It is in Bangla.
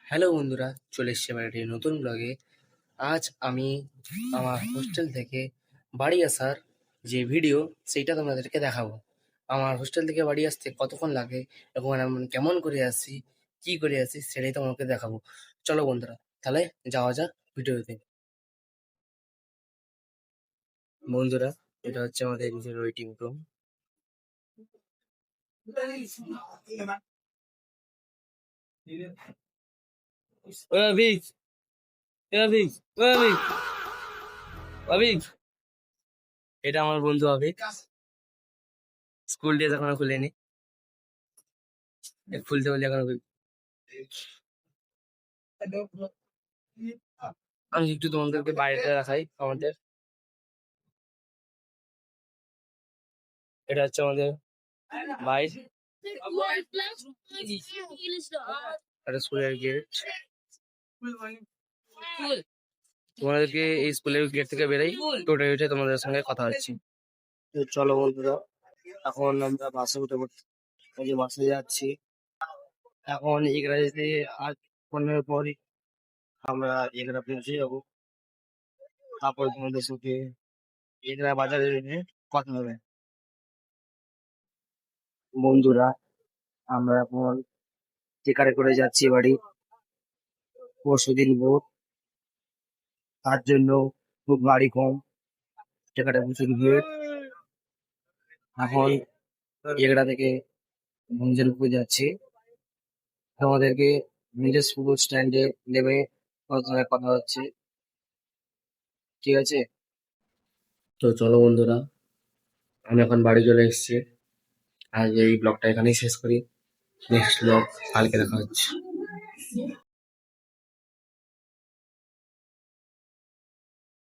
হ্যালো বন্ধুরা, চলে এসেছি আমার একটি নতুন ব্লগে। আজ আমি আমার হোস্টেল থেকে বাড়ি আসার যে ভিডিও সেইটা তোমাদেরকে দেখাবো। আমার হোস্টেল থেকে বাড়ি আসতে কতক্ষণ লাগে এবং আমি কেমন করে আসি, কি করে আসি সেটাই তোমাকে দেখাবো। চলো বন্ধুরা, তাহলে যাওয়া যাক ভিডিওতে। বন্ধুরা, এটা হচ্ছে আমাদের নিজের ওয়েটিং রুম। এটা আমার বন্ধু আবিক। স্কুল ড্রেস এখনো খুলেনি, খুলতে বলি এখনো আমি একটু তোমাদেরকে বাইরেটা দেখাই আমাদের। এটা হচ্ছে আমাদের বাইর, একটা স্কুলের গেট। তোমাদেরকে এই স্কুলের গেট থেকে বেরোই, টোটো উঠে তোমাদের সঙ্গে কথা হচ্ছি। তো চলো বন্ধুরা, এখন আমরা বাসে উঠে পড়ছি, এই যে বাসে যাচ্ছি। এখন এগরা যেতে আর 15 পরই আমরা এগরা পৌঁছে যাবো। তারপর তোমাদের সাথে এগরা বাজারে নিয়ে কথা হবে। বন্ধুরা, আমরা এখন টিকারে করে যাচ্ছি বাড়ি। পরশুদিন ভোর, তার জন্য খুব গাড়ি কম, টিকাটা প্রচুর ভিড়। এখন এগরা থেকে ভঞ্জনপুর যাচ্ছি। তোমাদেরকে নিজের স্কুল স্ট্যান্ডে নেমে কথা কথা হচ্ছে, ঠিক আছে? তো চলো বন্ধুরা, আমি এখন বাড়ি চলে এসেছি। আজ এই ব্লগটা এখানেই শেষ করি। নেক্সট ব্লগ কালকে দেখা হচ্ছে।